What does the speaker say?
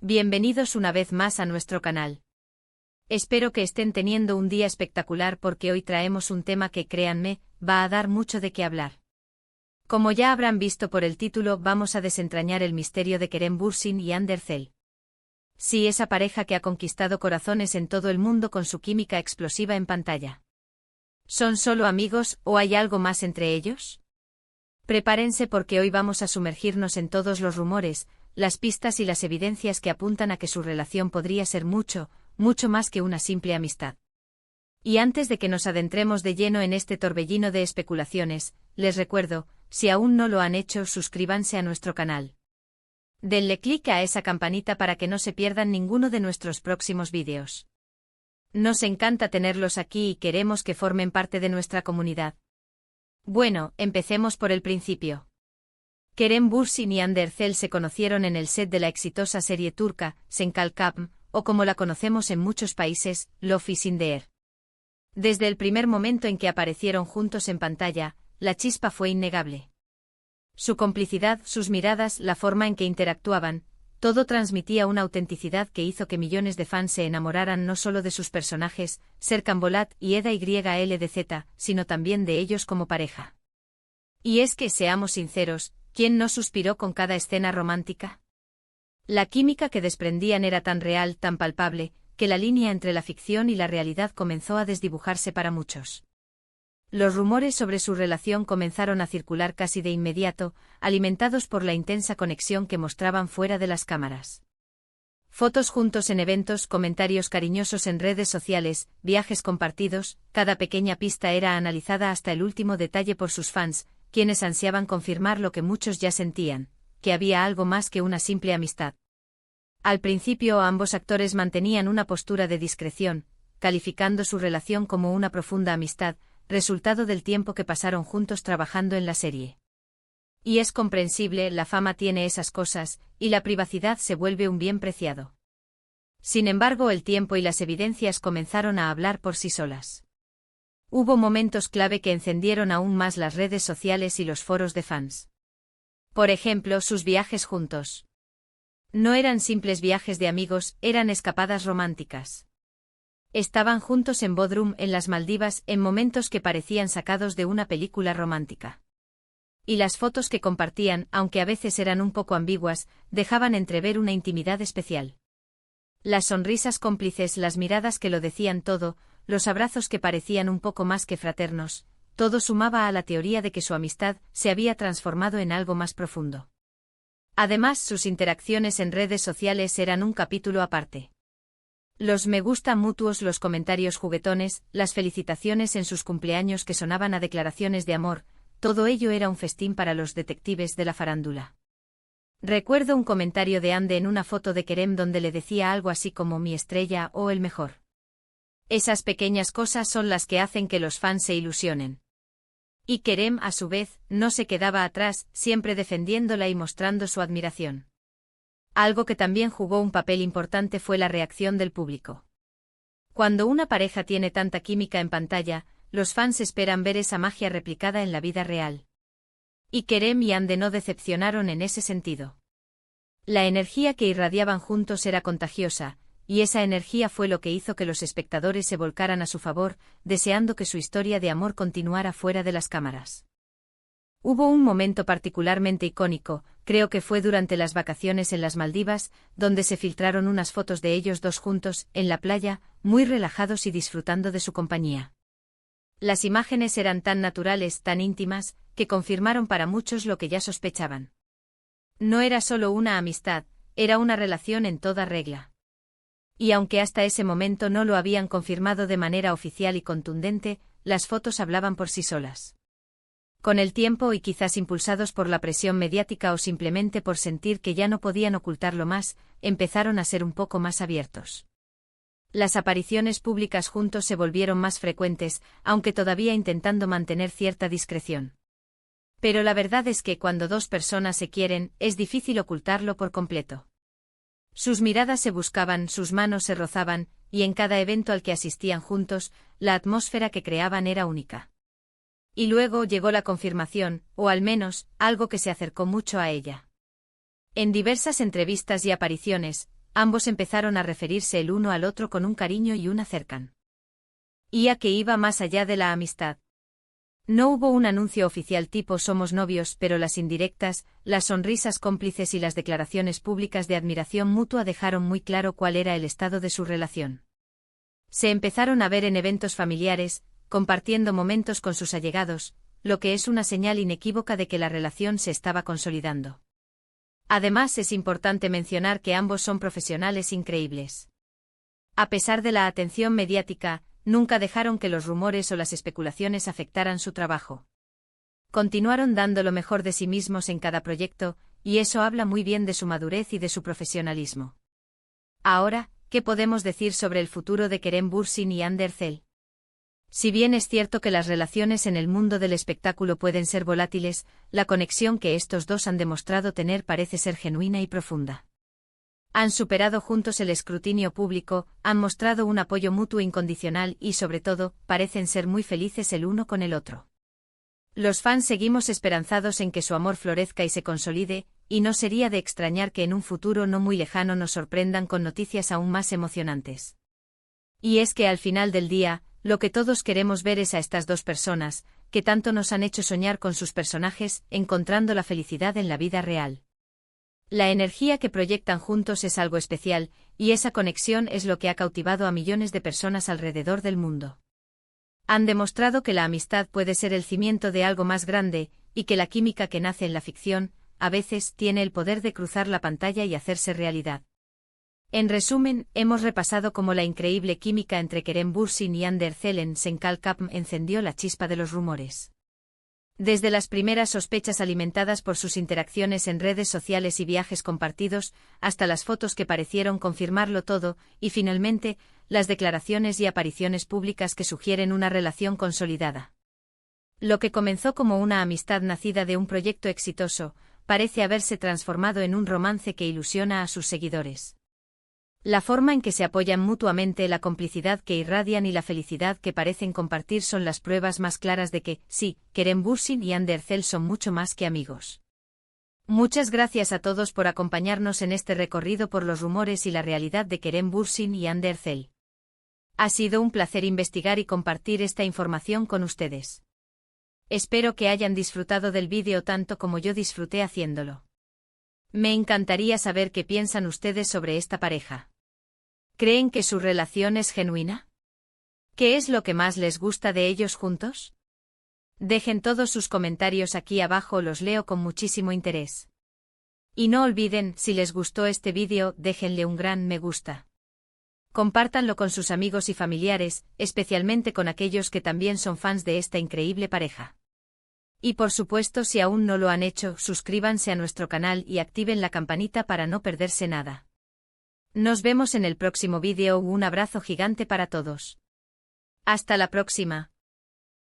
Bienvenidos una vez más a nuestro canal. Espero que estén teniendo un día espectacular porque hoy traemos un tema que, créanme, va a dar mucho de qué hablar. Como ya habrán visto por el título, vamos a desentrañar el misterio de Kerem Bürsin y Hande Erçel. Sí, esa pareja que ha conquistado corazones en todo el mundo con su química explosiva en pantalla. ¿Son solo amigos o hay algo más entre ellos? Prepárense porque hoy vamos a sumergirnos en todos los rumores, las pistas y las evidencias que apuntan a que su relación podría ser mucho, mucho más que una simple amistad. Y antes de que nos adentremos de lleno en este torbellino de especulaciones, les recuerdo, si aún no lo han hecho, suscríbanse a nuestro canal. Denle clic a esa campanita para que no se pierdan ninguno de nuestros próximos vídeos. Nos encanta tenerlos aquí y queremos que formen parte de nuestra comunidad. Bueno, empecemos por el principio. Kerem Bürsin y Hande Erçel se conocieron en el set de la exitosa serie turca, Sen Kalkam, o como la conocemos en muchos países, Love is in the Air. Desde el primer momento en que aparecieron juntos en pantalla, la chispa fue innegable. Su complicidad, sus miradas, la forma en que interactuaban, todo transmitía una autenticidad que hizo que millones de fans se enamoraran no solo de sus personajes, Serkan Bolat y Eda YLDZ, sino también de ellos como pareja. Y es que, seamos sinceros, ¿quién no suspiró con cada escena romántica? La química que desprendían era tan real, tan palpable, que la línea entre la ficción y la realidad comenzó a desdibujarse para muchos. Los rumores sobre su relación comenzaron a circular casi de inmediato, alimentados por la intensa conexión que mostraban fuera de las cámaras. Fotos juntos en eventos, comentarios cariñosos en redes sociales, viajes compartidos, cada pequeña pista era analizada hasta el último detalle por sus fans, quienes ansiaban confirmar lo que muchos ya sentían, que había algo más que una simple amistad. Al principio ambos actores mantenían una postura de discreción, calificando su relación como una profunda amistad, resultado del tiempo que pasaron juntos trabajando en la serie. Y es comprensible, la fama tiene esas cosas, y la privacidad se vuelve un bien preciado. Sin embargo, el tiempo y las evidencias comenzaron a hablar por sí solas. Hubo momentos clave que encendieron aún más las redes sociales y los foros de fans. Por ejemplo, sus viajes juntos. No eran simples viajes de amigos, eran escapadas románticas. Estaban juntos en Bodrum, en las Maldivas, en momentos que parecían sacados de una película romántica. Y las fotos que compartían, aunque a veces eran un poco ambiguas, dejaban entrever una intimidad especial. Las sonrisas cómplices, las miradas que lo decían todo, los abrazos que parecían un poco más que fraternos, todo sumaba a la teoría de que su amistad se había transformado en algo más profundo. Además, sus interacciones en redes sociales eran un capítulo aparte. Los me gusta mutuos, los comentarios juguetones, las felicitaciones en sus cumpleaños que sonaban a declaraciones de amor, todo ello era un festín para los detectives de la farándula. Recuerdo un comentario de Hande en una foto de Kerem donde le decía algo así como mi estrella o el mejor. Esas pequeñas cosas son las que hacen que los fans se ilusionen. Y Kerem, a su vez, no se quedaba atrás, siempre defendiéndola y mostrando su admiración. Algo que también jugó un papel importante fue la reacción del público. Cuando una pareja tiene tanta química en pantalla, los fans esperan ver esa magia replicada en la vida real. Y Kerem y Hande no decepcionaron en ese sentido. La energía que irradiaban juntos era contagiosa, y esa energía fue lo que hizo que los espectadores se volcaran a su favor, deseando que su historia de amor continuara fuera de las cámaras. Hubo un momento particularmente icónico, creo que fue durante las vacaciones en las Maldivas, donde se filtraron unas fotos de ellos dos juntos, en la playa, muy relajados y disfrutando de su compañía. Las imágenes eran tan naturales, tan íntimas, que confirmaron para muchos lo que ya sospechaban. No era solo una amistad, era una relación en toda regla. Y aunque hasta ese momento no lo habían confirmado de manera oficial y contundente, las fotos hablaban por sí solas. Con el tiempo y quizás impulsados por la presión mediática o simplemente por sentir que ya no podían ocultarlo más, empezaron a ser un poco más abiertos. Las apariciones públicas juntos se volvieron más frecuentes, aunque todavía intentando mantener cierta discreción. Pero la verdad es que cuando dos personas se quieren, es difícil ocultarlo por completo. Sus miradas se buscaban, sus manos se rozaban, y en cada evento al que asistían juntos, la atmósfera que creaban era única. Y luego llegó la confirmación, o al menos, algo que se acercó mucho a ella. En diversas entrevistas y apariciones, ambos empezaron a referirse el uno al otro con un cariño y una cercanía que iba más allá de la amistad. No hubo un anuncio oficial tipo somos novios, pero las indirectas, las sonrisas cómplices y las declaraciones públicas de admiración mutua dejaron muy claro cuál era el estado de su relación. Se empezaron a ver en eventos familiares, compartiendo momentos con sus allegados, lo que es una señal inequívoca de que la relación se estaba consolidando. Además, es importante mencionar que ambos son profesionales increíbles. A pesar de la atención mediática, nunca dejaron que los rumores o las especulaciones afectaran su trabajo. Continuaron dando lo mejor de sí mismos en cada proyecto, y eso habla muy bien de su madurez y de su profesionalismo. Ahora, ¿qué podemos decir sobre el futuro de Kerem Bürsin y Hande Erçel? Si bien es cierto que las relaciones en el mundo del espectáculo pueden ser volátiles, la conexión que estos dos han demostrado tener parece ser genuina y profunda. Han superado juntos el escrutinio público, han mostrado un apoyo mutuo incondicional y, sobre todo, parecen ser muy felices el uno con el otro. Los fans seguimos esperanzados en que su amor florezca y se consolide, y no sería de extrañar que en un futuro no muy lejano nos sorprendan con noticias aún más emocionantes. Y es que al final del día, lo que todos queremos ver es a estas dos personas, que tanto nos han hecho soñar con sus personajes, encontrando la felicidad en la vida real. La energía que proyectan juntos es algo especial, y esa conexión es lo que ha cautivado a millones de personas alrededor del mundo. Han demostrado que la amistad puede ser el cimiento de algo más grande, y que la química que nace en la ficción, a veces, tiene el poder de cruzar la pantalla y hacerse realidad. En resumen, hemos repasado cómo la increíble química entre Kerem Bürsin y Hande Erçel en Sen Kalkapm encendió la chispa de los rumores. Desde las primeras sospechas alimentadas por sus interacciones en redes sociales y viajes compartidos, hasta las fotos que parecieron confirmarlo todo, y finalmente, las declaraciones y apariciones públicas que sugieren una relación consolidada. Lo que comenzó como una amistad nacida de un proyecto exitoso, parece haberse transformado en un romance que ilusiona a sus seguidores. La forma en que se apoyan mutuamente, la complicidad que irradian y la felicidad que parecen compartir son las pruebas más claras de que, sí, Kerem Bürsin y Hande Erçel son mucho más que amigos. Muchas gracias a todos por acompañarnos en este recorrido por los rumores y la realidad de Kerem Bürsin y Hande Erçel. Ha sido un placer investigar y compartir esta información con ustedes. Espero que hayan disfrutado del vídeo tanto como yo disfruté haciéndolo. Me encantaría saber qué piensan ustedes sobre esta pareja. ¿Creen que su relación es genuina? ¿Qué es lo que más les gusta de ellos juntos? Dejen todos sus comentarios aquí abajo, los leo con muchísimo interés. Y no olviden, si les gustó este vídeo, déjenle un gran me gusta. Compártanlo con sus amigos y familiares, especialmente con aquellos que también son fans de esta increíble pareja. Y por supuesto, si aún no lo han hecho, suscríbanse a nuestro canal y activen la campanita para no perderse nada. Nos vemos en el próximo vídeo. Un abrazo gigante para todos. Hasta la próxima.